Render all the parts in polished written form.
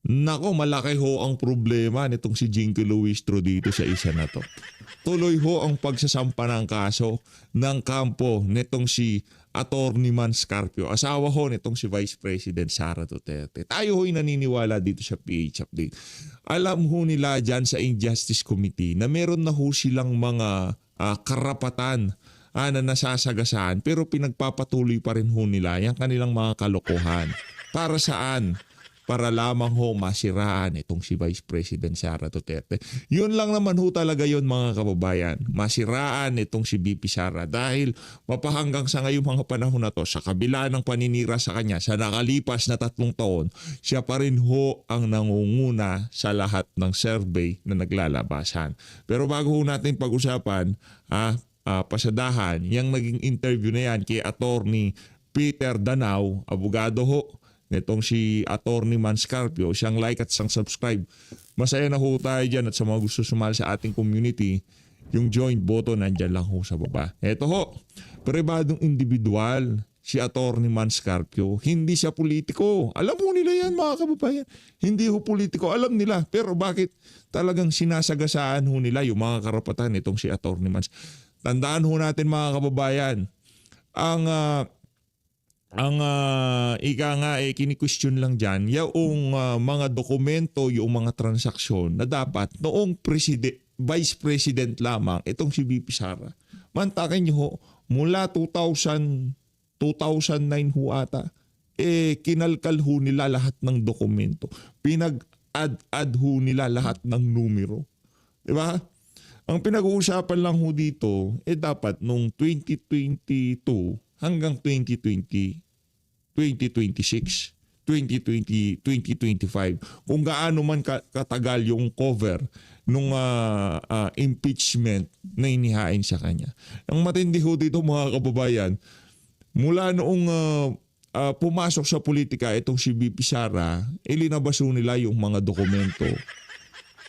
Nako, malaki ho ang problema nitong si Jinky Luistro dito sa isa na to. Tuloy ho ang pagsasampa ng kaso ng kampo nitong si Attorney Mans Carpio. Asawa ho nitong si Vice President Sara Duterte. Tayo ho'y naniniwala dito sa PH Update. Alam ho nila dyan sa Injustice Committee na meron na ho silang mga karapatan na nasasagasaan pero pinagpapatuloy pa rin ho nila yung kanilang mga kalokohan. Para saan? Para lamang ho masiraan itong si Vice President Sara Duterte. Yun lang naman ho talaga yun mga kababayan. Masiraan itong si VP Sara dahil mapahanggang sa ngayong mga panahon na to, sa kabila ng paninira sa kanya sa nakalipas na 3 taon, siya pa rin ho ang nangunguna sa lahat ng survey na naglalabasan. Pero bago ho natin pag-usapan, pasadahan, yung naging interview na yan kay Attorney Peter Danao, abogado ho, nitong si Attorney Mans Carpio, siyang like at siyang subscribe. Masaya na ho tayo dyan at sa mga gusto sumali sa ating community, yung join button nandyan lang ho sa baba. Eto ho, pribadong individual si Attorney Mans Carpio. Hindi siya politiko. Alam mo nila yan mga kababayan. Hindi ho politiko. Alam nila. Pero bakit talagang sinasagasaan ho nila yung mga karapatan nitong si Attorney Mans? Tandaan ho natin mga kababayan, ang ika nga kini-question lang dyan, yung mga dokumento, yung mga transaksyon na dapat noong Vice President lamang, itong si VP Sara. Mantakin nyo ho, mula 2009 ho ata, kinalkal ho nila lahat ng dokumento. Pinag-add ho nila lahat ng numero. Diba? Ang pinag-uusapan lang ho dito, dapat nung 2022 hanggang 2026, 2025, kung gaano man katagal yung cover nung impeachment na inihain sa kanya. Ang matindi ho dito mga kababayan, mula noong pumasok sa politika itong si VP Sara, ilinabas ho nila yung mga dokumento.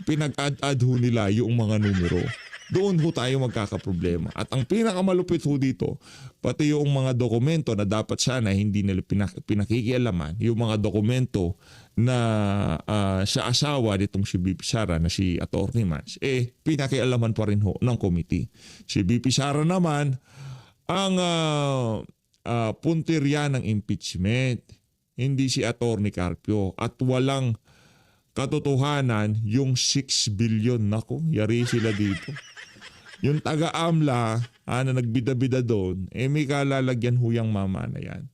Pinag-add ho nila yung mga numero. Doon ho tayo magkakaproblema. At ang pinakamalupit ho dito, pati yung mga dokumento na dapat sana hindi nila pinakikialaman, yung mga dokumento na sa asawa nitong si VP Sara na si Attorney Mans, pinakialaman pa rin ho ng committee. Si VP Sara naman, ang puntirya ng impeachment, hindi si Attorney Carpio, at walang katotohanan yung 6 billion. Nako, yari sila dito. Yung taga-AMLA na nagbida-bida doon, may kalalagyan huyang mama na yan.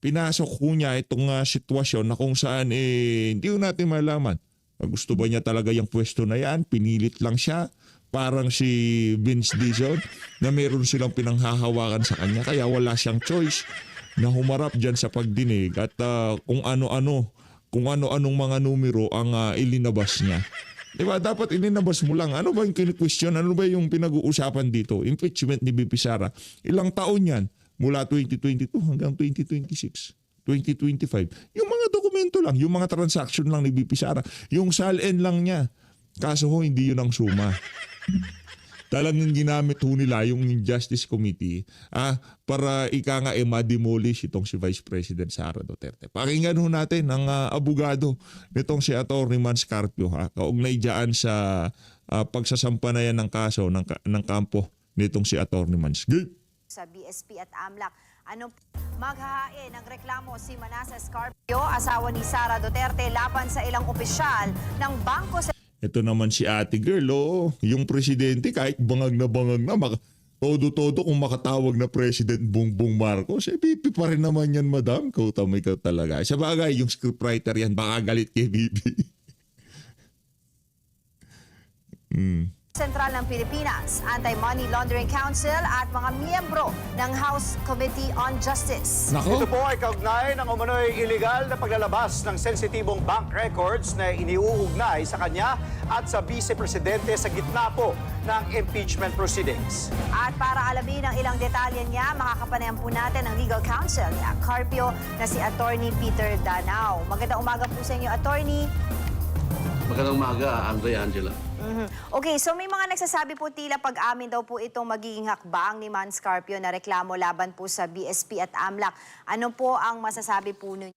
Pinasok ho niya itong sitwasyon na kung saan hindi ho natin malaman. Gusto ba niya talaga yung pwesto na yan? Pinilit lang siya. Parang si Vince Dizon na meron silang pinanghahawakan sa kanya kaya wala siyang choice na humarap dyan sa pagdinig at kung ano-anong mga numero ang ilinabas niya. Diba? Dapat ilinabas mo lang. Ano ba yung kini-question? Ano ba yung pinag-uusapan dito? Impeachment ni VP Sara. Ilang taon yan? Mula 2022 hanggang 2026. 2025. Yung mga dokumento lang, yung mga transaction lang ni VP Sara. Yung SALN lang niya. Kaso ho, hindi yun ang suma. Talagang ginamit ho nila yung Injustice Committee para ika nga ma-demolish itong si Vice President Sara Duterte. Pakinggan ho natin ang abogado nitong si Attorney Mans Carpio kaugnay dyan sa pagsasampa na yan ng kaso ng kampo nitong si Attorney Mans. Sa BSP at AMLAC, maghahain ng reklamo si Manasseh Carpio, asawa ni Sara Duterte, laban sa ilang opisyal ng Bangko Sentral. Ito naman si ate girl, yung presidente kahit bangag na, todo-todo kung makatawag na President Bongbong Marcos, BP pa rin naman yan, madam. Kautamay ka talaga. Sa bagay, yung scriptwriter yan, baka galit kay BP. Sentral ng Pilipinas, Anti-Money Laundering Council at mga miyembro ng House Committee on Justice. Ito po ay kaugnay ng umano'y iligal na paglalabas ng sensitibong bank records na iniuugnay sa kanya at sa vice-presidente sa gitna po ng impeachment proceedings. At para alamin ang ilang detalye niya, makakapanayan po natin ang legal counsel ni Carpio na si Attorney Peter Danao. Magandang umaga po sa inyo, Attorney. Magandang umaga, Andre Angela. Okay, so may mga nagsasabi po tila pag-amin daw po itong magiging hakbang ni Mans Carpio na reklamo laban po sa BSP at AMLAC. Ano po ang masasabi po ninyo?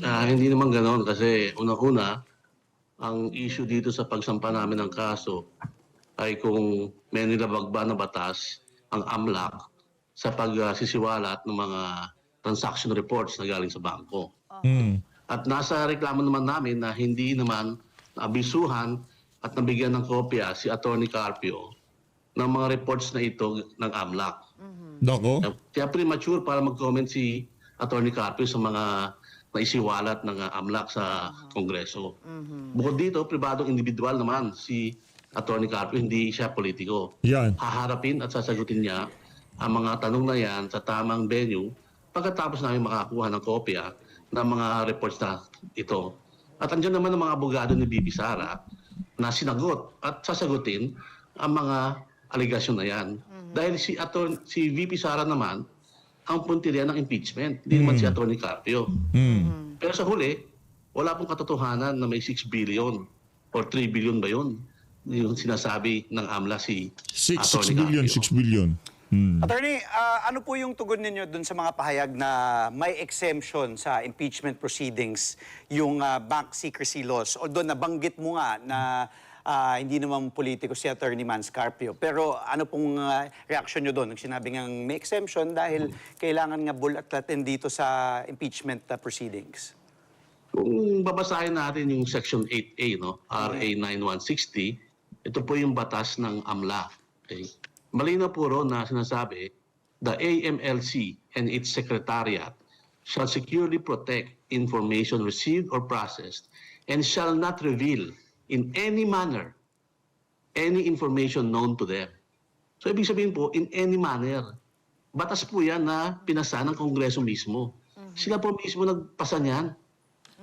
Hindi naman ganoon kasi unang-una, ang issue dito sa pagsampa namin ng kaso ay kung may nilabag ba na batas ang AMLAC sa pagsisiwalat ng mga transaction reports na galing sa bangko. Hmm. At nasa reklamo naman namin na hindi naman naabisuhan at nabigyan ng kopya si Attorney Carpio ng mga reports na ito ng AMLAC. Nako. Kaya premature para mag-comment si Attorney Carpio sa mga naisiwalat ng AMLAC sa Kongreso. Bukod dito, pribadong individual naman si Attorney Carpio, hindi siya politiko. Yan. Haharapin at sasagutin niya ang mga tanong na yan sa tamang venue pagkatapos namin makakuha ng kopya ng mga reports na ito. At andyan naman ang mga abogado ni Bibi Sara na sinagot at sasagutin ang mga aligasyon na yan. Dahil si VP Sara naman ang puntirya ng impeachment, hindi naman si Attorney Carpio. Pero sa huli, wala pong katotohanan na may 6 billion or 3 billion ba yun? Yung sinasabi ng AMLA si 6 Attorney billion, Carpio. 6 billion. Attorney, ano po yung tugon ninyo dun sa mga pahayag na may exemption sa impeachment proceedings yung bank secrecy laws? O doon nabanggit mo nga na hindi naman politiko si Attorney Man Scarpio. Pero ano pong reaction nyo doon? Nung sinabi nga may exemption dahil kailangan nga bulat-latin dito sa impeachment proceedings. Kung babasahin natin yung Section 8A, no? RA 9160, ito po yung batas ng AMLA. Okay? Malinaw po ron na sinasabi, the AMLC and its secretariat shall securely protect information received or processed and shall not reveal in any manner any information known to them. So ibig sabihin po, in any manner. Batas po yan na pinasa ng Kongreso mismo. Sila po mismo nagpasa niyan.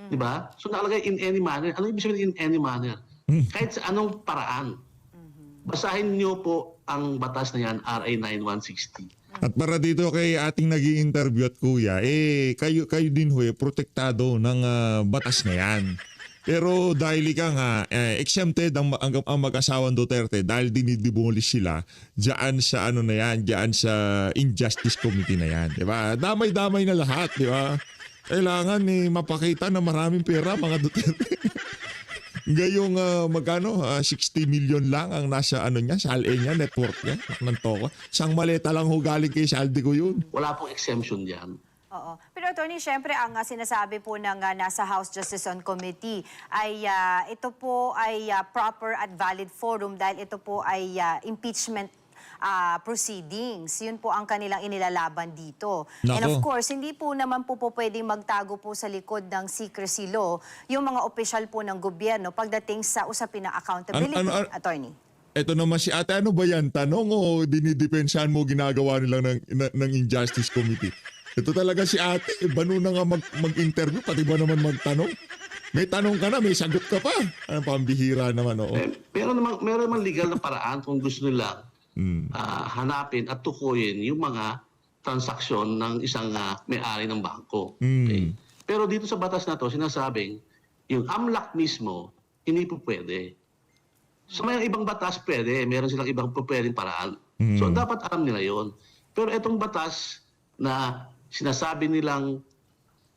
Di ba? So nakalagay in any manner. Ano ibig sabihin in any manner? Kahit sa anong paraan. Basahin niyo po ang batas na yan, RA 9160. At para dito kay ating nag-i-interview at kuya, kayo din ho, protektado ng batas na yan. Pero dahil ika nga, exempted ang mag-asawang Duterte dahil dinidemolish sila diyan sa ano na yan, diyan sa Injustice Committee na yan. Diba? Damay-damay na lahat, di ba? Kailangan mapakita na maraming pera mga Duterte. Ngayong magkano 60 million lang ang nasa ano niya, SALE niya, network niya, ng toko. Sang maleta lang ho galing kay Saldi ko yun. Wala pong exemption diyan. Oo. Pero Attorney, syempre ang sinasabi po ng nasa House Justice on Committee ay ito po ay proper at valid forum dahil ito po ay impeachment proceedings. Yun po ang kanilang inilalaban dito. Nako. And of course, hindi po naman po pwedeng magtago po sa likod ng secrecy law yung mga opisyal po ng gobyerno pagdating sa usapin ng accountability, Attorney. Ito naman si ate, ano ba yan? Tanong o dinidepensahan mo ginagawa nilang ng Injustice Committee? Ito talaga si ate, bano na nga mag-interview, pati ba naman magtanong? May tanong ka na, may sagot ka pa. Ano pambihira naman, oo. Meron naman legal na paraan kung gusto nila hanapin at tukuyin yung mga transaksyon ng isang may-ari ng bangko. Okay? Pero dito sa batas na to, sinasabing yung AMLAC mismo, hindi po pwede. Sa may ibang batas pwede, meron silang ibang pwedeng paraan. So dapat alam nila yon. Pero itong batas na sinasabi nilang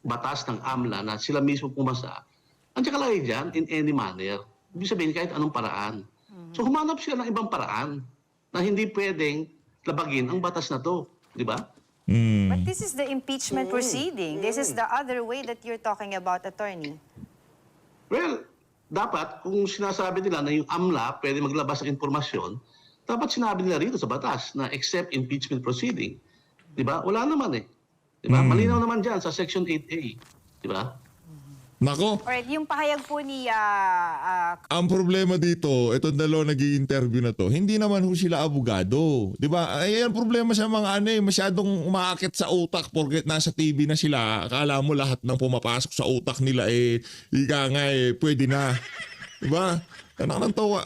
batas ng AMLA na sila mismo pumasa, ang nakalagay dyan, in any manner. Ibig sabihin kahit anong paraan. So humanap sila ng ibang paraan na hindi pwedeng labagin ang batas na to. Di ba? But this is the impeachment proceeding. This is the other way that you're talking about, Attorney. Well, dapat kung sinasabi nila na yung AMLA pwede maglabas ng impormasyon, dapat sinabi nila rito sa batas na except impeachment proceeding. Di ba? Wala naman eh. Di ba? Malinaw naman dyan sa Section 8A. Di ba? Nako. Alright, yung pahayag po ni Ang problema dito, itong dalawa nag-i-interview na to, hindi naman ho sila abogado. Di ba? Ay, ang problema sa mga masyadong umaakit sa utak porket nasa TV na sila. Akala mo lahat ng pumapasok sa utak nila ika nga pwede na. Di ba? Anak ng tawa,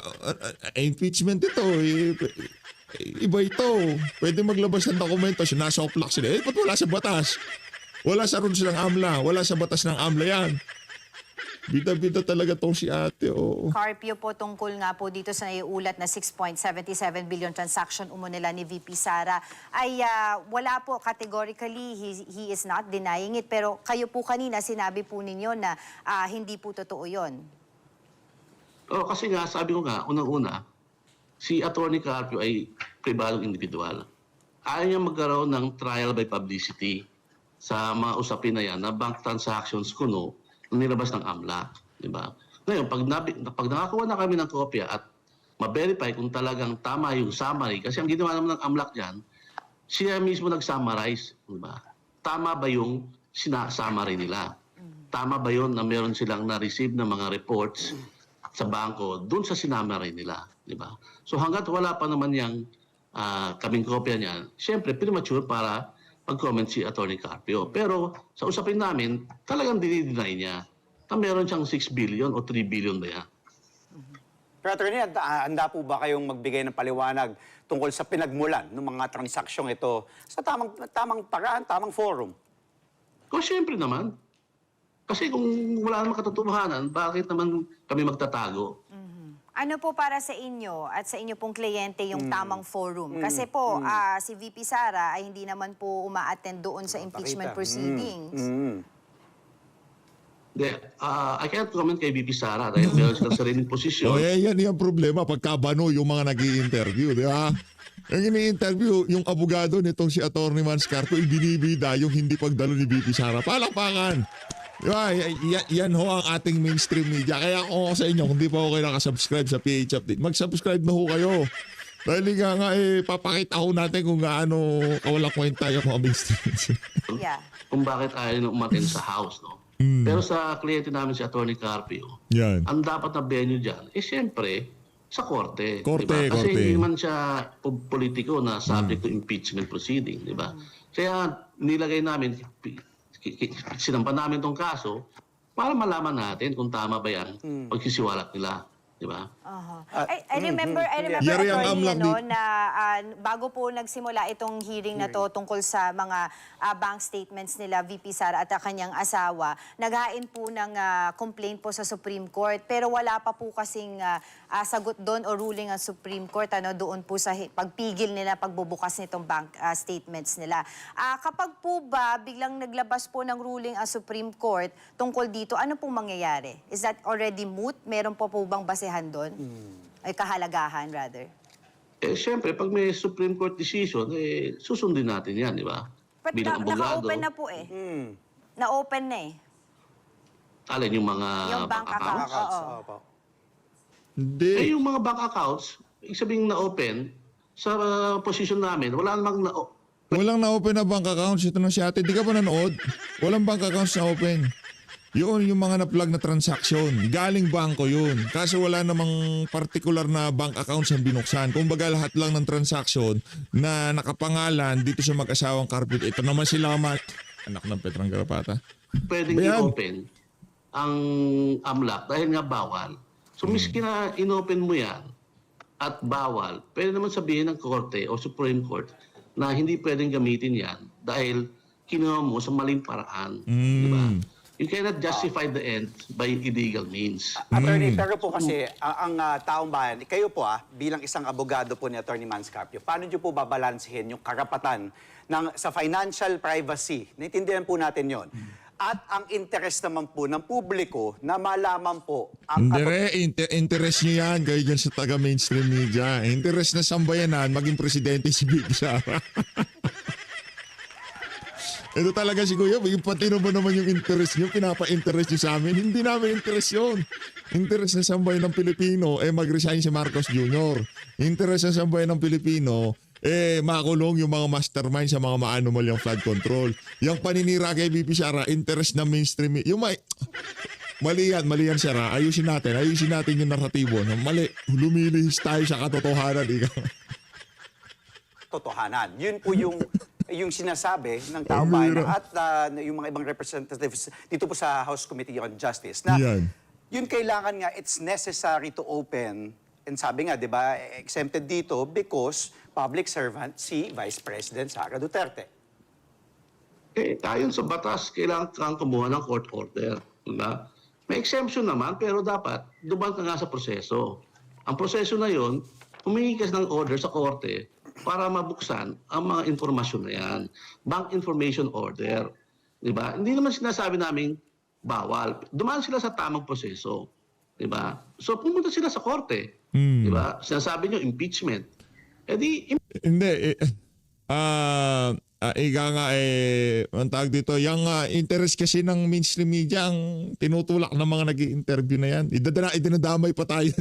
impeachment ito iba ito. Pwede maglabas ng dokumento, sinasoplak sila. Ba't wala sa batas? Wala sa rules ng AMLA. Wala sa batas ng AMLA yan. Bida-bida talaga tong si ate, oo. Carpio po tungkol nga po dito sa naiulat na 6.77 billion transaction umunila ni VP Sara ay wala po categorically, he is not denying it, pero kayo po kanina sinabi po ninyo na hindi po totoo yon. Kasi nga, sabi ko nga, unang-una, si Attorney Carpio ay pribadong individual. Ayaw niya magkaroon ng trial by publicity sa mga usapin na yan na bank transactions kuno na nilabas ng AMLA. Diba? Ngayon, pag nakakuha na kami ng kopya at ma-verify kung talagang tama yung summary, kasi ang ginawa naman ng AMLA dyan, siya mismo nag-summarize. Diba? Tama ba yung summary nila? Tama ba yun na meron silang na-receive ng mga reports sa bangko dun sa sinamary nila? Diba? So hanggat wala pa naman yung kaming kopya niya, siyempre premature para mag-comment si Attorney Carpio. Pero sa usapin namin, talagang dinideny niya na meron siyang 6 billion o 3 billion ba yan. Pero attorney, handa po ba kayong magbigay ng paliwanag tungkol sa pinagmulan ng mga transaksyong ito sa tamang paraan, tamang forum? Siyempre naman. Kasi kung wala namang katotohanan, bakit naman kami magtatago? Ano po para sa inyo at sa inyo pong kliyente yung tamang forum? Kasi po, si VP Sara ay hindi naman po uma-attend doon sa impeachment proceedings. I can't comment kay VP Sara dahil meron silang sariling posisyon. Yan yung problema pagkabano yung mga nag-i-interview, di ba? Yung ini-interview, yung abogado nitong si Attorney Manscarpio, ibinibida yung hindi pagdalo ni VP Sara. Palakpakan! Diba? Yan ho ang ating mainstream media. Kaya kung ako sa inyo, kung di pa ako kayo nakasubscribe sa PH Update, mag-subscribe na ho kayo. Dahil nga papakita ho natin kung gaano kawalang kwenta yung mga mainstream. Yeah. Kung bakit ayaw na umaten sa House, no? Pero sa kliyente namin si Attorney Carpio, Yan. ang dapat na venue dyan, siyempre, sa korte. Korte, diba? Kasi korte. hindi man siya politiko na subject to impeachment proceeding, di ba? Kaya nilagay namin, sinampan namin tong kaso para malaman natin kung tama ba yan pagsisiwalat nila. Di ba? I remember, Yari ang attorney, amlang na bago po nagsimula itong hearing na to tungkol sa mga bank statements nila, VP Sara at kanyang asawa, naghain po ng complaint po sa Supreme Court. Pero wala pa po kasing sagot doon o ruling ang Supreme Court doon po sa pagpigil nila, pagbubukas nitong bank statements nila. Kapag po ba biglang naglabas po ng ruling ang Supreme Court tungkol dito, ano pong mangyayari? Is that already moot? Meron po bang basehan doon? Ay kahalagahan, rather? Siyempre, pag may Supreme Court decision, susundin natin yan, di ba? But Bilang abogado. naka-open na po Na-open na Alin yung mga Yung bank account. Oo. Opo. Hindi. Yung mga bank accounts, ibig sabihin na-open, sa position namin, wala namang Walang na-open na bank accounts. Ito na si ate. Di ka pa nanood? Walang bank accounts na open. Yun, yung mga na-plug na transaction. Galing bangko yun. Kaso wala namang particular na bank accounts ang binuksan. Kumbaga lahat lang ng transaction na nakapangalan dito sa mag-asawang Carpio. Ito naman sila anak ng Petrang Garapata. pwedeng Bayan. i-open ang AMLAC dahil nga bawal. So miski na in-open mo yan at bawal, pwede naman sabihin ng Korte o Supreme Court na hindi pwedeng gamitin yan dahil kinuha mo sa maling paraan. Di ba? You cannot justify the end by illegal means. Attorney, pero po kasi ang taong bayan, kayo po bilang isang abogado po ni Attorney Manscarpio, paano niyo po babalansehin yung karapatan sa financial privacy? Naintindihan po natin yon. At ang interest naman po ng publiko na malaman po ang Interest nyo yan, kayo dyan sa taga-mainstream media. Interest na sambayanan, maging presidente si Bibi Sara. Ito talaga si Kuya, yung patino ba naman yung interest nyo, pinapa-interest nyo sa amin? Hindi namin interest yun. Interest na sambayan ng Pilipino, mag-resign si Marcos Jr. Interest na sambayan ng Pilipino, makulong yung mga mastermind sa mga ma-anomal yung flood control. Yung paninira kay BP Sara, interest na mainstream. Yung mali yan Sara. Ayusin natin yung narratibo. Mali, lumilihis tayo sa katotohanan. totohanan. Yun po yung sinasabi ng taong bayan at yung mga ibang representatives dito po sa House Committee on Justice na yun kailangan nga it's necessary to open and sabi nga, di ba, exempted dito because public servant si Vice President Sara Duterte. Tayon sa batas, kailangan kang kumuha ng court order. Diba? May exemption naman, pero dapat dumaan ka nga sa proseso. Ang proseso na yon, humingi ka ng order sa korte para mabuksan ang mga informasyon na yan. Bank information order. Diba? Hindi naman sinasabi namin bawal. Dumaan sila sa tamang proseso. Diba? So pumunta sila sa korte. Diba? Sinasabi nyo impeachment. Eh di, Hindi. Ika nga ang tawag dito, yung interest kasi ng mainstream media ang tinutulak ng mga nag-i-interview na yan. Idinadamay pa tayo.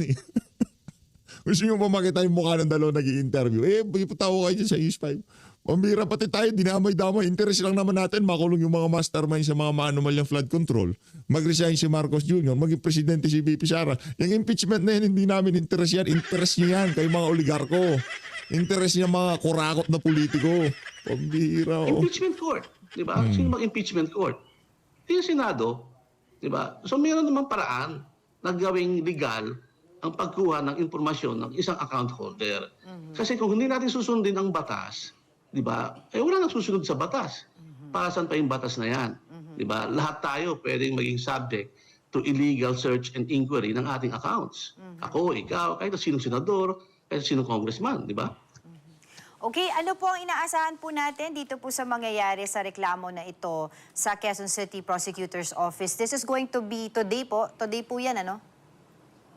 Gusto nyo pa makita yung mukha ng dalawa nag-i-interview? Ipatawa kayo dyan sa News 5. Pambira pati tayo, dinamay-damay. Interest lang naman natin, makulong yung mga mastermind sa mga maanumalyang flood control. Mag-resign si Marcos Jr., maging presidente si VP Sara. Yung impeachment na yan, hindi namin interest yan. Interest nyo yan, kayo mga oligarko. Interest niya mga kurakot na politiko. Pambira. impeachment court. Diba? Sino mag-impeachment court? Yung Senado. Diba? So mayroon naman paraan na gawing legal ang pagkuha ng impormasyon ng isang account holder. Kasi kung hindi natin susundin ang batas, di ba? Wala nang susunod sa batas. Para saan pa yung batas na yan? Di ba? Lahat tayo pwedeng maging subject to illegal search and inquiry ng ating accounts. Ako, ikaw, kahit sinong senador, kahit sinong congressman, di ba? Okay, ano po ang inaasahan po natin dito po sa mangyayari sa reklamo na ito sa Quezon City Prosecutor's Office? This is going to be today po. Today po yan, ano?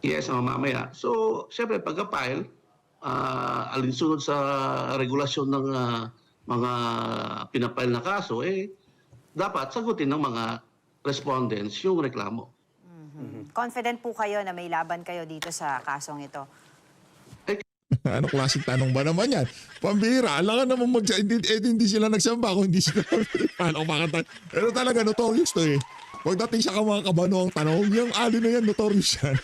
Yes, mamaya. So, siyempre, pagka-file, alinsunod sa regulasyon ng mga pinapile na kaso, dapat sagutin ng mga respondents yung reklamo. Confident po kayo na may laban kayo dito sa kasong ito? Ano klaseng tanong ba naman yan? Pambira, alam ka naman hindi sila nagsamba kung hindi sila paano makatay. Pero talaga notorious to Pagdating sa mga kabano ang tanong, yung ali na yan, notorious yan.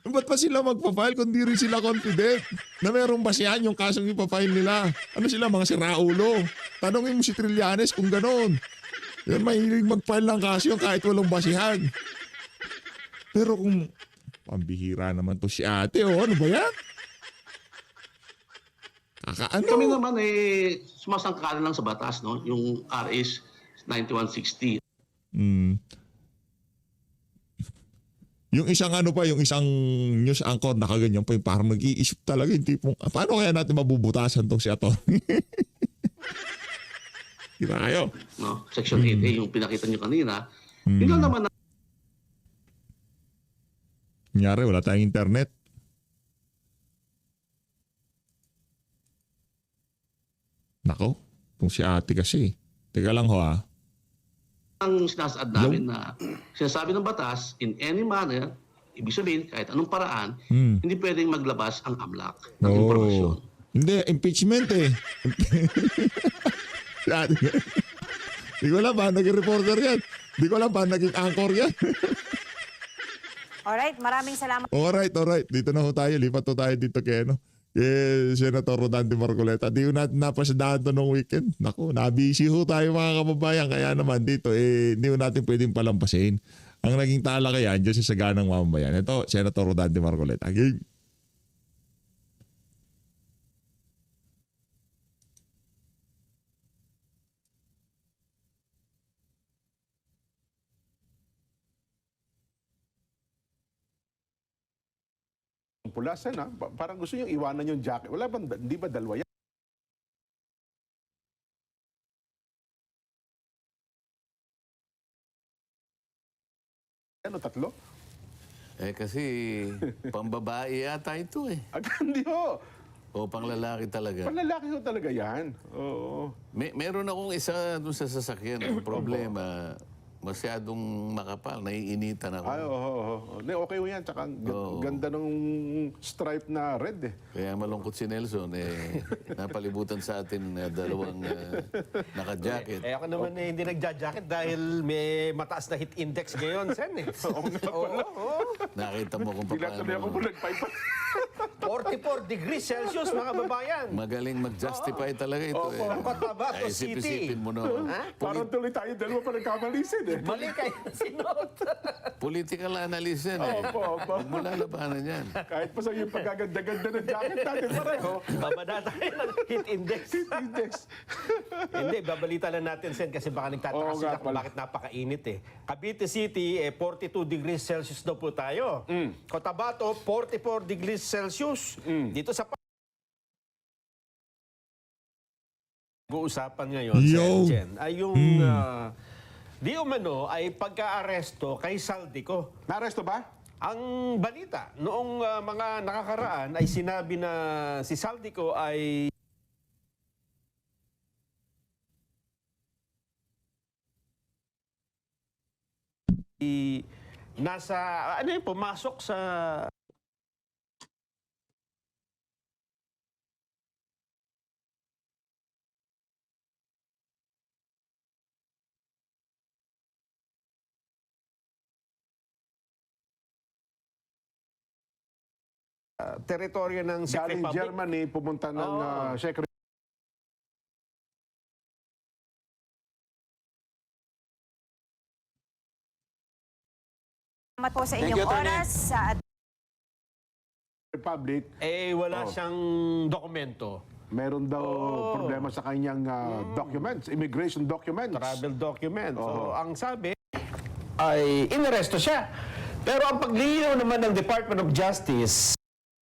Ba't pa sila magpa-file kung di rin sila confident na meron basihan yung kasong ipafile nila? Ano sila, mga siraulo? Tanongin mo si Trillanes kung ganon. Yan, mahilig mag-file ng kaso yung kahit walang basihan. Pero kung pambihira naman to si ate, ano ba yan? Kakaano? Kami naman sumasangkalan lang sa batas, no? Yung RS 9160. Yung isang yung isang news anchor nakaganyan pa yung parang nag-iisip talaga yung tipong, paano kaya natin mabubutasan tong si Ato? Diba kayo? No? Section 8A, yung pinakita nyo kanina. Yun lang naman Kunyari, wala tayong internet. Nako, kung si ate kasi. Teka lang ang sinasaad namin na sinasabi ng batas, in any manner, ibig sabihin, kahit anong paraan, hindi pwedeng maglabas ang AMLAC ng impormasyon. Hindi, impeachment Di ko alam ba, naging reporter yan. Di ko alam ba, naging anchor yan. Alright, maraming salamat. Alright. Dito na ho tayo. Lipat ho tayo dito kay Senator Rodante Marcoleta. Di ko natin napasadaan to nung weekend. Naku, nabisi ho tayo mga kababayan. Kaya naman dito, hindi ho natin pwedeng palampasin. Ang naging tala kaya, dyan sa saganang mamamayan. Ito, Senator Rodante Marcoleta. Game. Pulasan parang gusto niyong iwanan yung jacket. Wala ba, hindi ba dalawa yan? Ano, tatlo? Kasi pambabae yata ito Hindi ho. O panglalaki talaga. Panlalaki ho talaga yan. Oo. Meron akong isa dun sa sasakyan. Ang problema, masyadong makapal. Naiinitan ako. Ay, okay ho yan. Tsaka ang ganda ng stripe na red Kaya malungkot si Nelson. Napalibutan sa atin dalawang naka-jacket. Ako naman hindi nagja-jacket dahil may mataas na heat index ngayon, Sen. Oo nga pala. Nakita mo kung Bigla tuloy ako paano. po nagpaipa. 44 degrees Celsius, mga babayan. Magaling mag-justify talaga ito eh. Cotabato Ay, City. isip-isipin mo no. Parang tuloy tayo dalawa pa nagkamalisin eh. Mali kayo sinot. Political analyst yan eh. Opo. Huwag mo lalabanan yan. Kahit pa sa yung pagkaganda-ganda ng jacket natin pareho. Bababa tayo ng heat index. Index. Hindi, babalita lang natin, Sen, kasi baka nagtataka Oo sila nga kung pala. bakit napakainit eh. Cavite City, 42 degrees Celsius daw po tayo. Cotabato, 44 degrees Celsius. Dito sa pag-uusapan ngayon, Yo. Sen, ay yung di umano ay pagka-aresto kay Saldico. Naresto ba? Ang balita, noong mga nakakaraan ay sinabi na si Saldico ay nasa, ano yun, pumasok sa teritoryo ng Czech Galing Republic. Germany, pumunta ng Czech Republic. Salamat po sa Thank inyong you, Attorney. oras. Republic. Wala siyang dokumento. Meron daw problema sa kanyang documents, immigration documents. Travel document. So, ang sabi ay inaresto siya. Pero ang paglilinaw naman ng Department of Justice,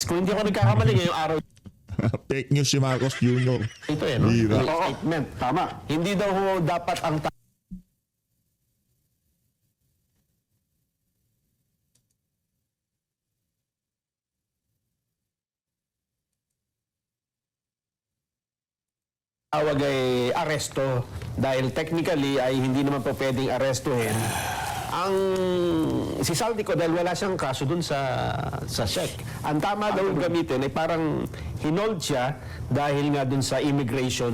kung hindi ako nagkakamali ngayong araw Fake news si Marcos Jr. ito no? Bira. May statement. Tama. Hindi daw ho dapat ang tawag ay aresto dahil technically ay hindi naman po pwedeng arestuhin ang si Saldico dahil wala siyang kaso dun sa Czech. Ang tama daw gamitin ay parang hinold siya dahil nga dun sa immigration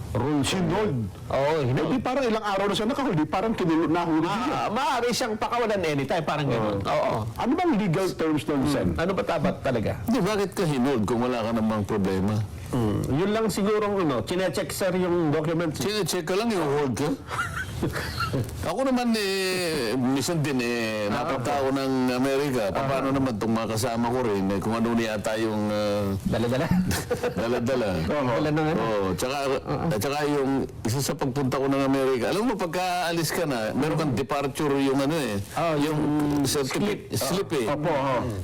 rules. Hinold? Oo, hinold. Hindi, parang ilang araw na siya nakahuli. Parang nahuli siya. Maaari siyang pakawalan anytime, parang gano'n. Oo. Ano bang legal terms nun, Sen? Ano ba tapat talaga? Hindi, bakit ka hinold kung wala ka namang problema? Yun lang sigurong chinecheck sir yung documents. Sine-check ka lang, i-hold ka. Ako naman minsan din napunta ako ng Amerika. Paano naman itong mga kasama ko rin, kung ano yata yung Dala-dala. dala-dala. Dala na nga. Oo, tsaka yung isa sa pagpunta ko ng Amerika, alam mo, pagka-alis ka na, meron kang departure yung yung certificate, slip eh. Opo,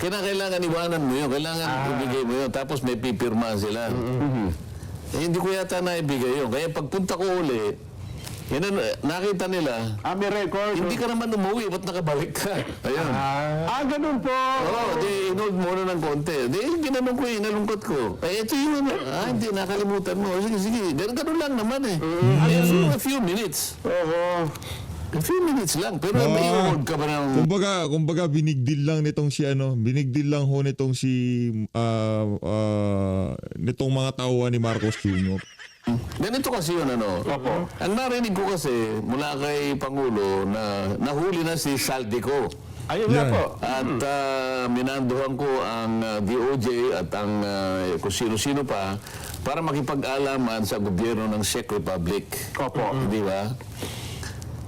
Kailangan iwanan mo yun, kailangan ibigay mo yun, tapos may pipirmahan sila. Hindi ko yata naibigay yun. Kaya pagpunta ko uli, nakita nila, may record. hindi ka naman umuwi, ba't nakabalik ka? Ayun. Ganun po. Oo, di inold muna ng konti. Di, ginanong ko inalungkot ko. Ito yung hindi, nakalimutan mo. Sige. Ganun lang naman eh. A few minutes. Oo. A few minutes lang. Pero may i-hold ka ba ng... Kumbaga binigdil lang nitong si binigdil lang ho nitong si nitong mga tauhan ni Marcos Jr. Ganito kasi yun, Ang narinig ko kasi mula kay Pangulo na nahuli na si Saldico. Ayun nga Yan. po. At minanduhan ko ang DOJ at ang kung sino-sino pa para makipag-alaman sa gobyerno ng Czech Republic. Opo. Di ba?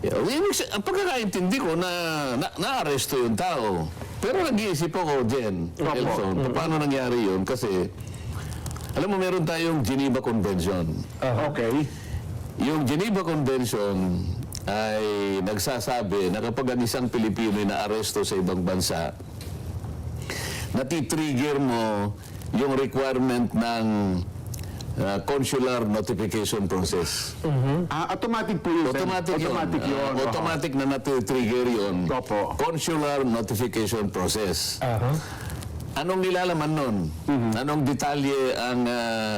Ang pagkakaintindi ko na-aresto yung tao. Pero nag-iisip ako, Jen, Elson, paano nangyari yun? Kasi, alam mo, meron tayong Geneva Convention. Okay. Yung Geneva Convention ay nagsasabi na kapag ang isang Pilipino ay naaresto sa ibang bansa, natitrigger mo yung requirement ng consular notification process. Automatic po yun, Sen. Automatic yun. Automatic na natitrigger yun. Opo. Consular notification process. Anong nilalaman nun? Anong detalye ang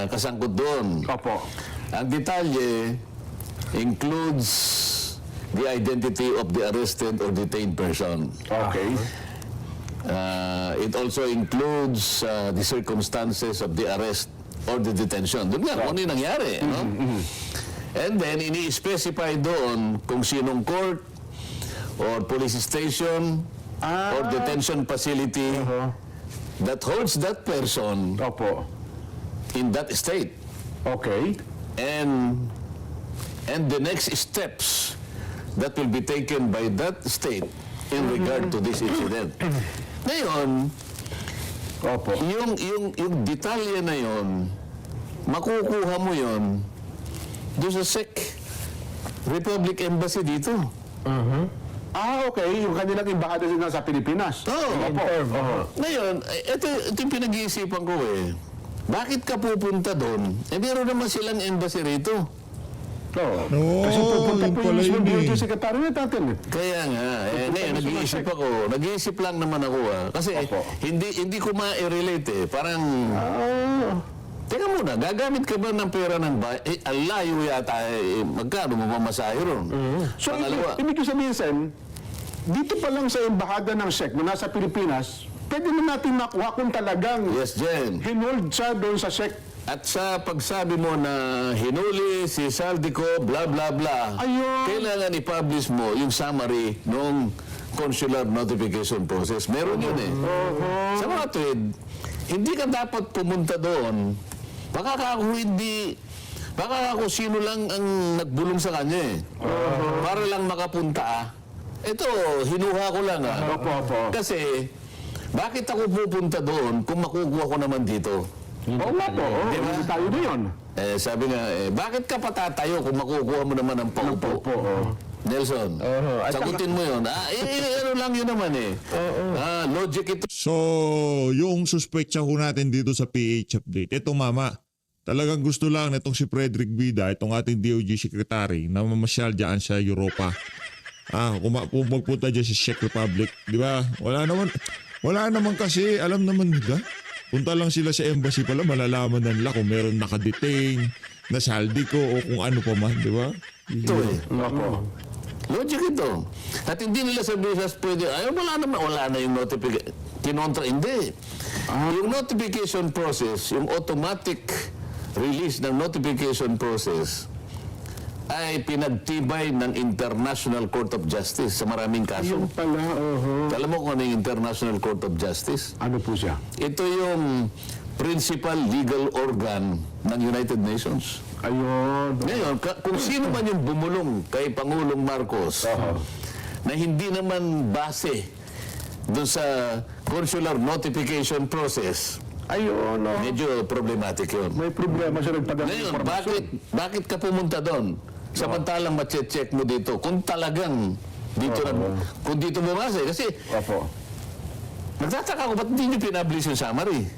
kasangkot doon? Opo. Ang detalye includes the identity of the arrested or detained person. Okay. It also includes the circumstances of the arrest or the detention. Doon nga, kung ano yung nangyari. No? And then, ini-specify doon kung sinong court or police station or detention facility that holds that person Opo. in that state. Okay. And the next steps that will be taken by that state in regard to this incident. Ngayon, Opo. yung detalye na yon, makukuha mo yon doon sa Czech Republic Embassy dito. Okay. Yung kanilang embahada din sa Pilipinas. Oo. Opo. Ngayon, ito yung pinag-iisipan ko eh. Bakit ka pupunta doon? Eh, meron naman silang embassy rito. Oo. Oo, Kasi pupunta yun po pala yung yun DOJ eh. Secretary natin. Kaya nga, ngayon, nag-iisip lang naman ako Kasi Opo. hindi ko ma-relate eh. Parang, teka muna, gagamit ka ba ng pera ng bayan? Ang layo yata, magkano mo mamasahe ron? So, Pangalawa, ibig ko sabihin, Sen, dito pa lang sa embahada ng Czech na nasa Pilipinas, pwede na natin makuha kung talagang yes, Jen. hinold siya doon sa Czech. At sa pagsabi mo na hinuli si Saldico, bla bla bla, Ayun. kailangan i-publish mo yung summary ng consular notification process. Meron yun eh. Sa mga tweet, hindi ka dapat pumunta doon. Baka ako sino lang ang nagbulong sa kanya eh. Para lang makapunta. Ito, hinuha ko lang Opo. Kasi, bakit ako pupunta doon kung makukuha ko naman dito? Oo nga po. Hindi tayo na yun. Sabi nga, bakit ka patatayo kung makukuha mo naman ang paupo? Nelson, sagutin mo yun. Ano lang yun naman eh. Logic ito. So, yung suspectsa ko natin dito sa PH update, ito mama, talagang gusto lang nitong si Frederick Bida, itong ating DOJ Secretary, na mamasyal dyan sa Europa. Kung magpunta dyan sa Czech Republic, di ba? Wala naman kasi, alam naman nila. Punta lang sila sa embassy pala, malalaman na nila kung meron nakadetain, na Saldico o kung ano pa man, di ba? Ito eh. Logic ito. At hindi nila sa business pwede, wala na yung notification. Kinontra, hindi. Yung notification process, yung automatic release ng notification process, ay pinagtibay ng International Court of Justice sa maraming kaso. Yung pala, Alam mo kung ano yung International Court of Justice? Ano po siya? Ito yung principal legal organ ng United Nations. Ayun. Ngayon, kung sino man yung bumulong kay Pangulong Marcos na hindi naman base doon sa consular notification process, Ayun. medyo problematic yun. May problema siya nagpadala ng Ngayon, informasyon. bakit ka pumunta doon? Samantalang ma-check mo dito kung talagang kung dito bumase. Kasi Opo. nagtataka ko, ba't hindi nyo pinablish yung summary?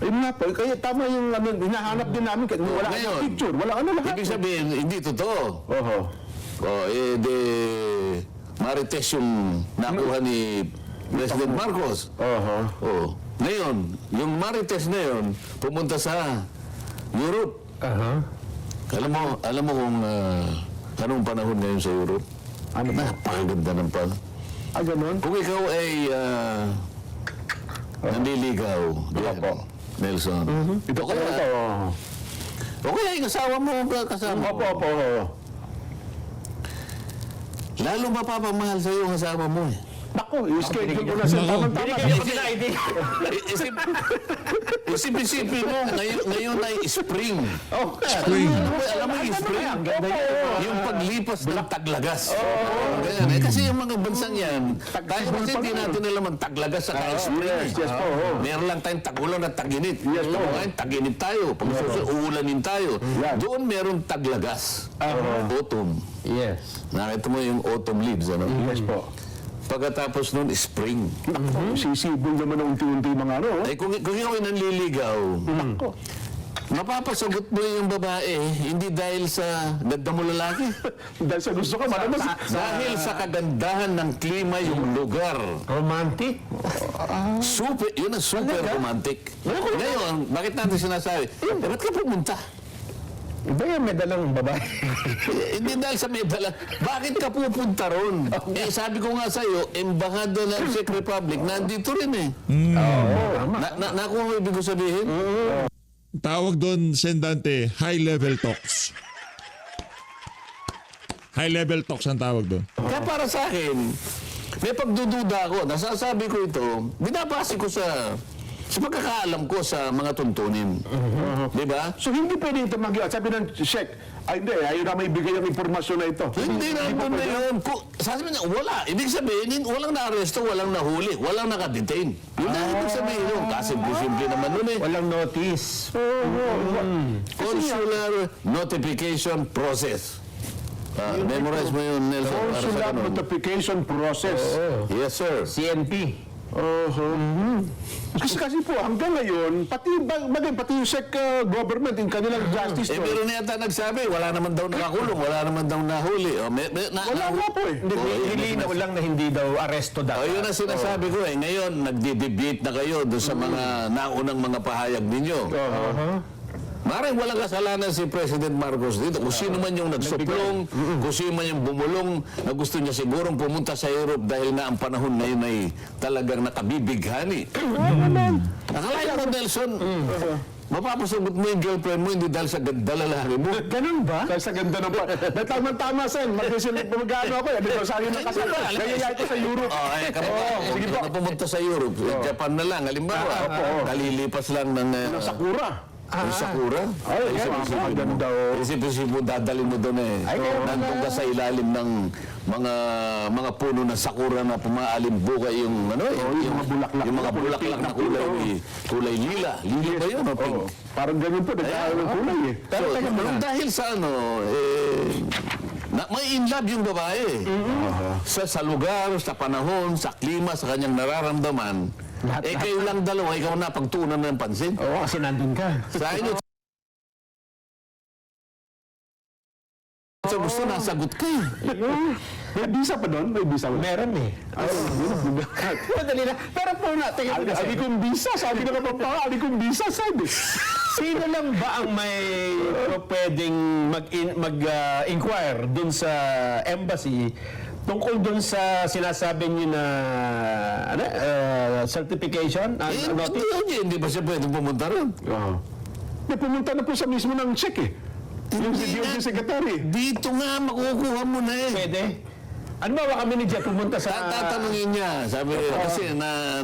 Ayun nga po. Kaya tama yung hinahanap din namin. Kasi wala Ngayon, kang picture. Wala ka na lahat. Ibig sabihin, hindi totoo. Oho. Marites yung nakuha ni President Marcos. Oho. Ngayon, yung Marites na yun, pumunta sa Europe. Alam mo kung anong panahon ngayon sa Europe? Ano ba? Napakaganda ng panahon. Ganun? Kung ikaw ay nanliligaw, Nelson, Ito kaya ito. o kaya yung asawa mo kasama. Opo. Lalo mapapamahal sa iyo ang asawa mo eh. Naku, i-schedule ko na siya. Tama-tama. Isipin mo, ngayon ay spring. Spring. Alam mo yung spring? Yung paglipas ng taglagas. Ganyan. Kasi yung mga bansang yan, tayo kasi hindi natin alam ang taglagas sa spring. Yes po. Meron lang tayong tagulan at taginit. Yes po. Ngayon, taginit tayo. Pag uulanin tayo. Doon meron taglagas. Autumn. Yes. Nakita mo yung autumn leaves, ano? Yes po. Pagkatapos nun, spring. Sisibol naman ng unti-unti mga ano. Ay, kung ikaw ay nanliligaw, mapapasagot mo yung babae, hindi dahil sa ganda mo lalaki. Dahil sa gusto ka, Dahil sa kagandahan ng klima yung lugar. Romantic. Yun ang super romantic. Ngayon, bakit natin sinasabi? Ba't ka pumunta? Iba yan, may dalang babae. Hindi dahil sa medala. Bakit ka pupunta ron? Sabi ko nga sa'yo, embahada ng Czech Republic, nandito rin eh. Nakuha mo ibig ko sabihin? Tawag doon, Sendante, high-level talks. High-level talks ang tawag doon. Kaya para sa akin, may pagdududa ako. Nasasabi ko ito, binabase ko sa Sa pagkakaalam ko sa mga tuntunin. Di ba? So hindi pwedeng tumanggi. At sabi ng check, ay hindi, ayaw na may bigay ang impormasyon na ito. Hindi na pa na pwede. yun. Sabi niya, wala. Ibig sabihin, walang na-aresto, walang nahuli, walang nakadetain. Yun na ibig sabihin yun. Kasimple-simple naman nun eh. Walang notice. Consular notification process. Memorize mo yun, Nelson. para sa Consular ganun. notification process. Yes, sir. CNP. Kasi po, hanggang ngayon, pati yung SEC government, yung kanilang justice, Meron yata nagsabi, wala naman daw nakakulong, wala naman daw nahuli. wala nga po eh. Nilinaw lang na hindi daw aresto dapat. Yun ang sinasabi ko eh. Ngayon, nagdi-debate na kayo doon sa mga naunang mga pahayag ninyo. Maring walang kasalanan si President Marcos dito. Kung sino man yung nagsuplong, kung sino man yung bumulong, na gusto niya sigurong pumunta sa Europe dahil na ang panahon na yun ay talagang nakabibighani. Akalain mo, Nelson, mapapasagot mo yung girlfriend mo hindi dahil sa ganda lalaki mo. Ganun ba? Dahil sa ganda ng pa. Dahil tama-tama, Sen. Mag-ano ako, anibersaryo ng kasal. Kaya ko sa Europe. Sige po. Pumunta sa Europe, Japan na lang, halimbawa. Kalilipas lang ng... Sakura. Yung Sakura? Ay, ganda Isip-isip mo, dadalhin mo doon eh. Nandun ka sa ilalim ng mga puno ng Sakura na pumaalimbuka yung ano yung mga bulaklak. yung mga bulaklak na kulay lila. Lila ba yun o pink? Parang ganun po, nagkakaroon ng kulay eh. Pero dahil sa ano, may in love yung babae. Sa lugar, sa panahon, sa klima, sa kanyang nararamdaman. Kayo lang dalawa, ikaw na pagtuunan ng pansin. Oo, kasi nandun ka. Sa inyo, sa gusto, nasagot ka eh. May visa pa doon? May visa pa. Meron eh. Madali na. Pero po na, tingnan mo na. Ali kong visa, sabi na kapag ali kong visa, sabi. Sino lang ba ang may pwedeng mag-inquire dun sa embassy tungkol dun sa sinasabi niyo na certification? Hindi ba siya pwedeng pumunta ron? May pumunta na po sa mismo ng check eh. Yung Hindi DOJ na. secretary. Dito nga, makukuha mo na eh. Pwede? Ano ba kami ni Jeff pumunta sa... Tatanungin niya, sabi kasi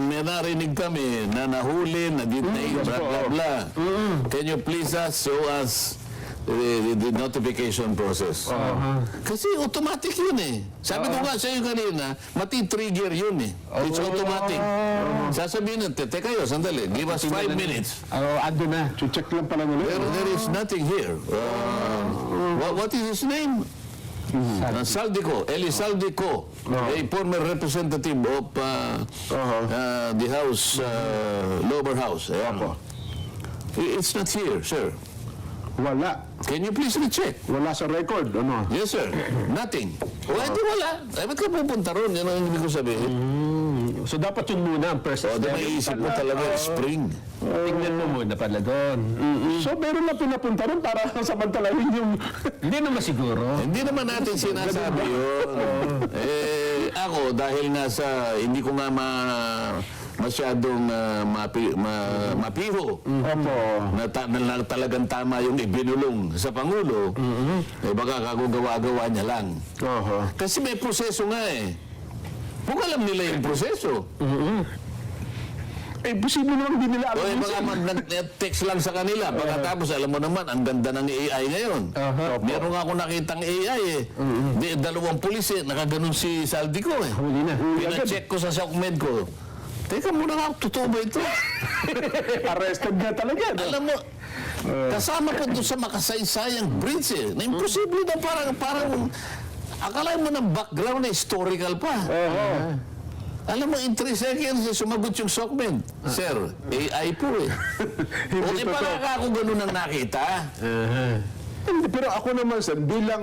may narinig kami na nahuli, na-detain, blah, blah, blah. Can you please show us the notification process? Kasi automatic yun eh. Sabi ko nga sa iyo kanina, mati-trigger yun eh. It's automatic. Sasabihin natin, teka kayo, sandali, give us 5 minutes. Ando na. Check lang pala ulit. There is nothing here. What is his name? Saldico, Eli Saldico, a former representative of the House, Lower House. Ayan. It's not here, sir. Wala. Can you please recheck? Wala sa record. Ano? Yes, sir. Nothing. O, hindi wala. Ba't ka pupunta ron? Yan ang ibig ko sabihin. So dapat yun muna ang first O, step. naisip mo talaga, spring. Tingnan mo muna pala doon. So, meron na pinapunta rin para samantalawin yung... Hindi naman siguro. Hindi naman natin sinasabi yun. Ako, dahil nga sa, hindi ko nga masyadong mapiho na talagang tama yung ibinulong sa Pangulo, baka gawa niya lang. Kasi may proseso nga eh. Kung alam nila yung proseso. Posible naman hindi nila O baka mag-text lang sa kanila. Pagkatapos, alam mo naman, ang ganda ng AI ngayon. Meron nga ako nakitang AI eh. Dalawang pulis eh, nakaganon si Saldico eh. Pina-check ko sa document ko. Teka muna nga, totoo ba ito? Arrested na talaga. No? Alam mo, kasama ko doon sa makasaysayang bridge eh. Na imposible na parang akala mo ng background na historical pa. Alam mo, in 3 seconds, sumagot yung document. Sir, AI po eh. O di para ako ganun ang nakita. Hindi, pero ako naman, sir, bilang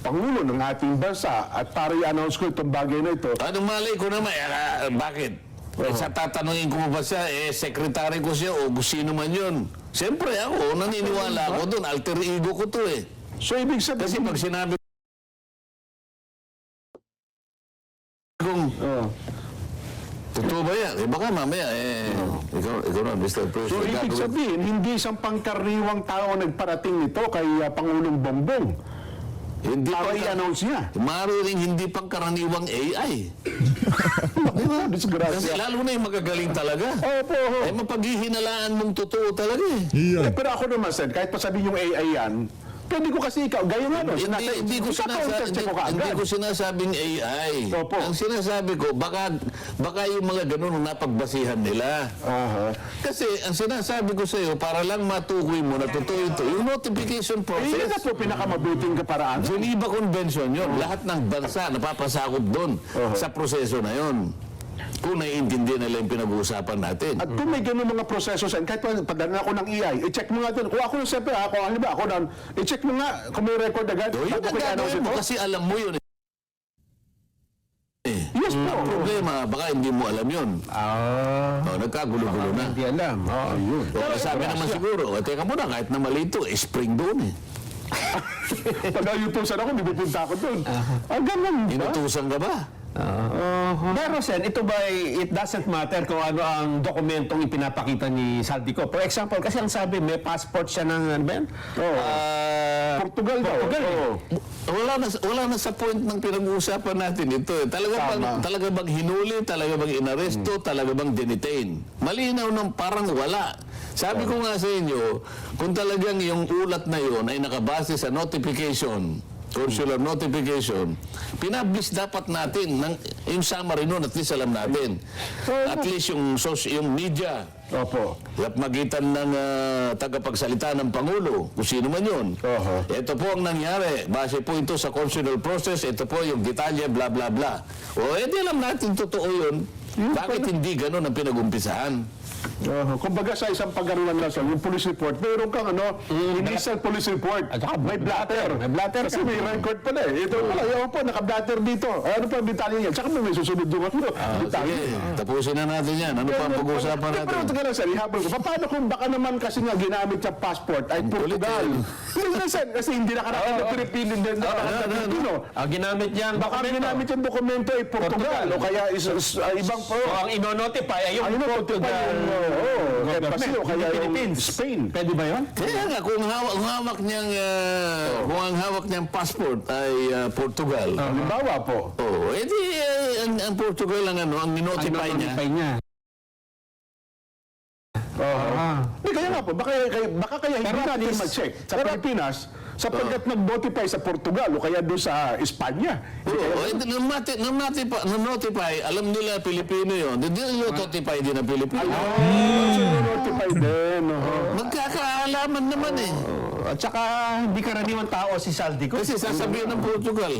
Pangulo ng ating bansa at para i-announce ko itong bagay na ito, Anong malay ko naman, bakit? Sa tatanungin ko mo ba siya, secretary ko siya o sino man yun. Siyempre ako, naniniwala ako doon, alter ego ko to eh. so ibig Kasi sabihin, pag sinabi kung totoo ba yan? Baka mamaya, ikaw na, Mr. so President. ibig sabihin, hindi isang pangkaraniwang tao nagparating nito kay Pangulong Bongbong. Hindi para pa- i-announce niya. Maaari rin hindi pang karaniwang AI. Di ba? Kasi Disgrasya. lalo na yung magagaling talaga. Opo. Eh, mapaghihinalaan mong totoo talaga eh. Eh, pero ako naman, Sen, kahit pa sabihin yung AI yan, pwede ko kasi ikaw, gaya nga, no? Hindi ko counter-check ko hindi kaagad. ko sinasabing AI. Opo. Ang sinasabi ko, baka yung mga ganun ang napagbasihan nila. Aha. Kasi ang sinasabi ko sa iyo, para lang matukoy mo na totoo ito, yung notification Eh, yun na process, po pinakamabuting kaparaan. Geneva Convention yun, lahat ng bansa napapasakop doon sa proseso na yun. Kung naiintindihan nila yung pinag-uusapan natin. At kung may ganun mga proseso, Sen, kahit padala ako ng EI, i-check mo nga doon. Kung ako, siyempre, ako, halimbawa, ako na, i-check mo nga kung may record agad. So, yun bago ang ko i-announce gagawin mo ito. kasi alam mo yun. Yes po. Ang problema, baka hindi mo alam yun. Nagkagulo-gulo na. Hindi alam. Ayun. O, sabi naman siguro, teka muna, kahit na mali ito, spring doon eh. Pag ayutusan ako, may pupunta ako doon. Ganun ba? Inutusan ka ba? Pero Sen, ito ba it doesn't matter kung ano ang dokumentong ipinapakita ni Saldico. For example, kasi ang sabi, may passport siya ng ano ba yan? Portugal daw. Portugal, eh. Oo. Wala na sa point ng pinag-uusapan natin ito. Eh. Talaga bang hinuli, talaga bang inaresto, talaga bang dinitain? Malinaw ng parang wala. Sabi ko nga sa inyo, kung talagang yung ulat na yun ay nakabase sa notification, consular notification, pinablish dapat natin yung summary nun, at least alam natin. At least yung media, Opo. at magitan ng tagapagsalita ng Pangulo, kung sino man yun. Ito po ang nangyari. Base po ito sa consular process, ito po yung detalye, bla bla bla. O, edi alam natin totoo yun. Bakit hindi ganun ang pinag-umpisahan? Kumbaga sa isang pag-arulan lang sa yung police report, mayroon kang initial police report. At saka may blatter. may blatter Kasi ka. may record pala eh. Ito pala, yun po, naka-blatter dito. Ano pa ang detalye niyan? Tsaka may susunod doon ako. Sige, tapusin na natin yan. Ano pa ang pag-uusapan natin? Pero ito ka lang, sir, ihabol ko. Paano kung baka naman kasi nga ginamit sa passport ay Portugal? Hindi na, sir, kasi hindi nakarating na Pilipino din. Pilipino. Ang ginamit niya ang Baka dokumento. ginamit yung dokumento ay Portugal. O kaya ibang So, ang ino-notify ay yung Ayun, Portugal Embassy o kaya yung Philippines. Spain. Pwede ba yun? Kaya nga, kung ang hawak niyang passport ay Portugal, Halimbawa po. edi ang Portugal ang ninotify niya. Hindi, kaya nga po, baka kaya hindi natin mag-check sa Pilipinas sapagkat nag-notify sa Portugal o kaya doon sa Espanya. Nung notify, alam nila Pilipino yun. Hindi nila notify din ang Pilipino. Notify din. Magkakaalaman naman eh. At saka, hindi karaniwang tao si Saldico. Kasi sasabihin ng Portugal,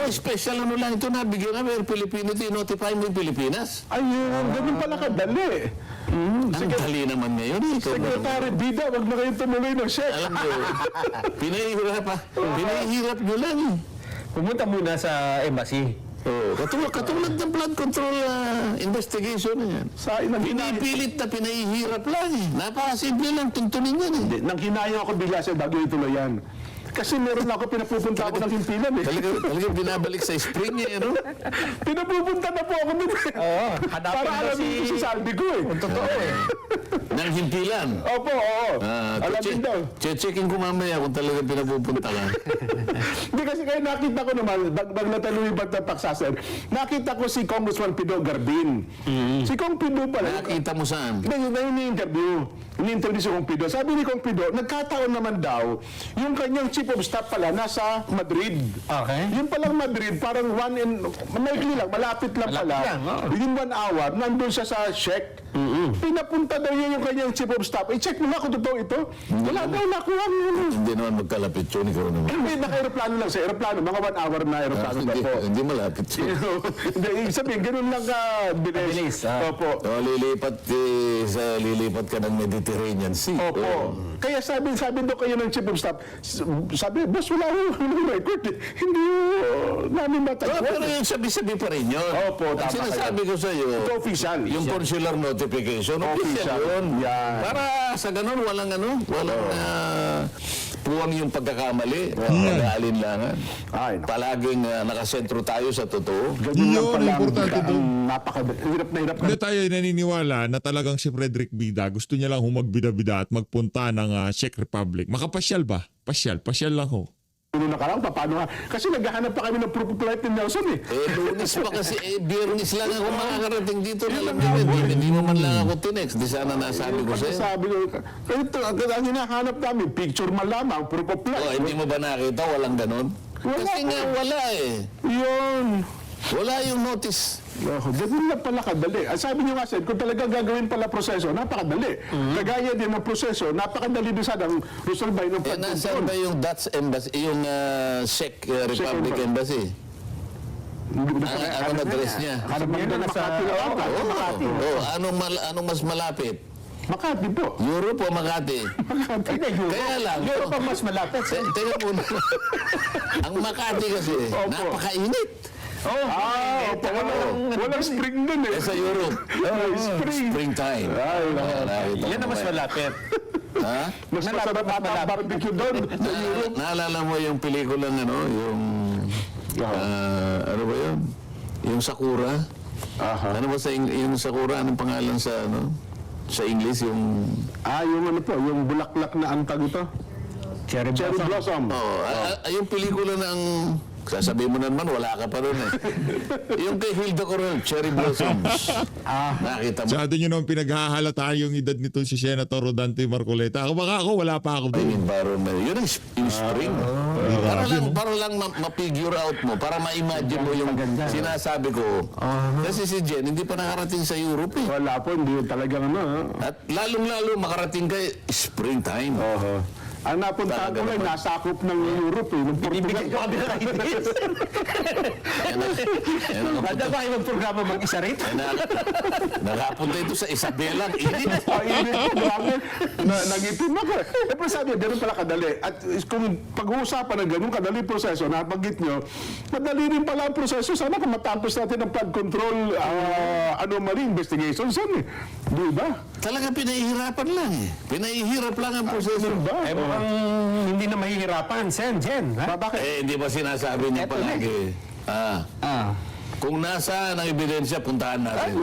special lang ito, nabigyan kami ng Pilipino, notify mo yung Pilipinas. Ayun, ganun pala kadali. Ang dali naman ngayon. Secretary Bida, wag na kayo tumuloy ng check. Alam nyo, pinahihirap nyo lang. Pumunta muna sa embassy. Katulad ng flood control investigation na yan. Sa inang Pinipilit na pinahihirap lang eh. Napakasimple lang, tuntunin yan eh. Nang hinayang ako bigla sa bago ituloy yan. Kasi meron ako pinapupunta ako ng himpilan eh. Talaga binabalik sa spring eh, ano? Pinapupunta na po ako dun eh. Hanapin Para mo alamin ko si Saldi ko eh. Totoo eh. Nang himpilan. Opo, oo. Alamin daw. Checkin ko mamaya kung talaga pinapupunta ka. Hindi kasi kaya nakita ko naman, bag natanong yung pagtapaksasan, nakita ko si Congressman Pido Garbin. Si Kong Pido pala. Nakita mo saan? Hindi, yung ini-interview. Ini-interview si Kong Pido. Sabi ni Kong Pido, nagkataon naman daw, yung kanyang chief of staff pala nasa Madrid. Okay. Yung palang Madrid, parang maikli lang, malapit lang pala. lang, oo. Within 1 hour, nandun siya sa Czech. Pinapunta daw niya yung kanyang chief of staff. I-check mo nga kung totoo ito. Wala daw nakuha. Hindi naman magkalapit yun, ikaw naman. Hindi, naka-aeroplano lang sa aeroplano. Mga 1 hour na aeroplano daw po. Hindi malapit yun. Hindi, ibig sabihin, ganun lang bilis. Opo. Lilipat ka ng Mediterranean Sea. Opo. Kaya sabi daw kayo ng chief of staff, sabi, boss, wala akong record. Hindi namin matagpuan. Pero yung sabi-sabi pa rin yun. Opo, Ang tama sinasabi ko sa iyo, Ito official. yung consular notification, official Official. yun. Yan. Para sa ganun, walang puwang yung pagkakamali, walang alinlangan. Ay, naku. Palaging nakasentro tayo sa totoo. Ganun lang Yun, pala ang importante doon. napaka-hirap na hirap. Hindi tayo naniniwala na talagang si Frederick Bida gusto niya lang humagbida-bida at magpunta ng Czech Republic. Makapasyal ba? Pasyal lang ho. Noong nakaraan, paano nga? Kasi naghahanap pa kami ng proof of flight ni Nelson eh. Lunes pa kasi, biyernes lang ako makakarating dito na lang din. Hindi mo man lang ako tinext. Di sana nasabi ko sa'yo. Sabi ko, ito, ang hinahanap namin, picture man lamang, proof of flight. Hindi mo ba nakita? Walang ganon? Wala Kasi po. nga wala eh. Yun. Wala yung notice. Oh, ganun lang pala kadali. Ang sabi niyo nga, Sen, kung talagang gagawin pala proseso, napakadali. Kagaya din ng proseso, napakadali din sanang resolve ng flood Nasaan control. ba yung Dutch Embassy, yung Czech Republic Embassy? Anong address niya? Hanap niya na Makati na ata. Makati. Anong mas malapit? Makati po. Europe o Makati? Makati. Kaya lang. Europe ang mas malapit. Teka muna. Ang Makati kasi, napakainit. Opo. Walang spring dun eh. Sa Europe. Spring. Springtime. Yan ang mas malapit. Ha? Mas masarap ata ang barbecue doon sa Europe. Naalala mo yung pelikulang yung ano ba yun? Yung Sakura? Ano ba yung Sakura? Anong pangalan sa sa English? Yung Yung ano po, yung bulaklak na antag ito. Cherry Blossom. yung pelikula ng sasabihin mo naman, wala ka pa rin eh. Yung kay Hilda Coronel, Cherry Blossoms. Nakita mo? Sa atin yun naman pinaghahalataan yung edad nito si Senator Rodante Marcoleta. Ako, wala pa ako Yung doon. environment. Yun ang yung spring. Para lang ma-figure out mo, para ma-imagine mo yung sinasabi ko. Kasi si Jen, hindi pa nakarating sa Europe eh. Wala po, hindi yun talagang ano. At lalong-lalo makarating kay springtime. Ang napuntahan ko lang, nasakop ng Europe eh, ng Portugal. Ko kami na ideas. Handa ba kayo magprograma mag-isa rin? Nakapunta ito sa Isabela. Init. Init po, grabe. Nangipin ako eh. Pero sabi, ganun pala kadali. At kung pag-uusapan ng ganun kadali proseso, nabanggit nyo, madali rin pala ang proseso. Sana kung matapos natin ang flood control anomaly investigation, saan eh? Di ba? Talaga pinahihirapan lang eh. Pinahihirap lang ang proseso. Ba? Mukhang hindi na mahihirapan, Jen. Ha? Bakit? Di ba sinasabi niya palagi? Kung nasaan ang ebidensya, puntahan natin.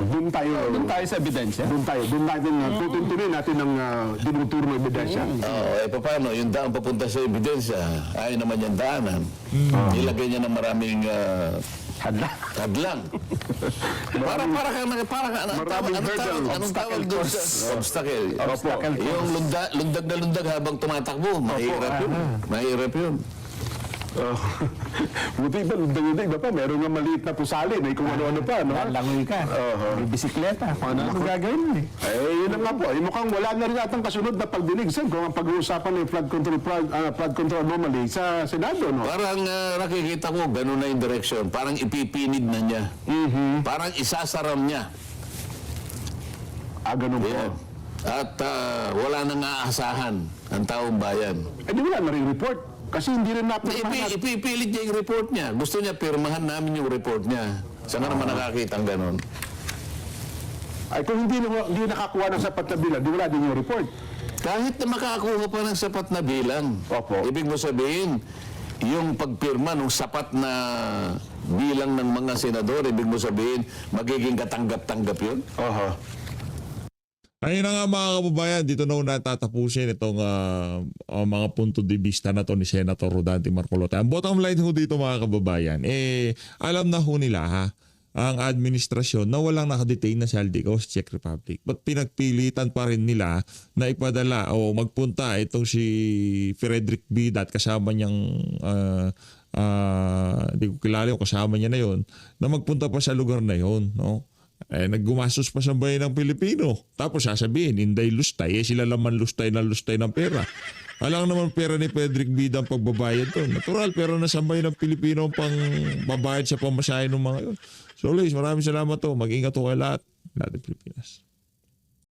Doon tayo. Doon tayo sa ebidensya. Doon tayo. Doon natin, tutuntunin natin ang dinuturo ng ebidensya. Paano? Yung daan papunta sa ebidensya, ay naman yung daanan. Nilagay niya ng maraming hadlang. Anong tawag doon sa obstacle? Yung lundag na lundag habang tumatakbo. Mahirap yun. Buti ba, lundag-lundag pa, meron nga maliit na pusalin, kung ano-ano pa, no? Langoy ka. May bisikleta. Kung ano gagawin mo eh. Yun na nga po. Mukhang wala na rin atang kasunod na pagdinig, Sen, kung ang pag-uusapan ng flood control anomaly sa Senado, no? Parang nakikita ko, gano'n na yung direction. Parang ipipinid na niya. Parang isasaram niya. Ganun po. Yan. At wala nang aasahan ang taong bayan. Di wala na rin report. Kasi hindi rin napirmahan. Ipipilit niya yung report niya. Gusto niya pirmahan namin yung report niya. Saan ka naman nakakita ang gano'n? Ay, kung hindi nakakuha ng sapat na bilang, di wala din yung report. Kahit na makakuha pa ng sapat na bilang. Opo. Ibig mo sabihin, yung pagpirma ng sapat na bilang ng mga senador, ibig mo sabihin, magiging katanggap-tanggap yun? Ayun na nga mga kababayan, dito na una tatapusin itong mga punto de vista na to ni Senator Rodante Marcoleta. Ang bottom line ho dito mga kababayan, alam na ho nila ang administrasyon na walang nakadetain na Saldico sa Czech Republic. But pinagpilitan pa rin nila na ipadala o magpunta itong si Frederick Bida at kasama niyang hindi ko kilala yung kasama niya na yon, na magpunta pa sa lugar na yon, no? Naggumastos pa sa bayan ng Pilipino. Tapos sasabihin, Inday lustay. Sila laman lustay ng pera. Alang naman pera ni Frederick Bida ang pagbabayad doon. Natural, pera na sa bayan ng Pilipino ang pang babayad sa pamasahe ng mga yun. So, Luis, maraming salamat to. Mag-ingat to kayo lahat. Lahat ng Pilipinas.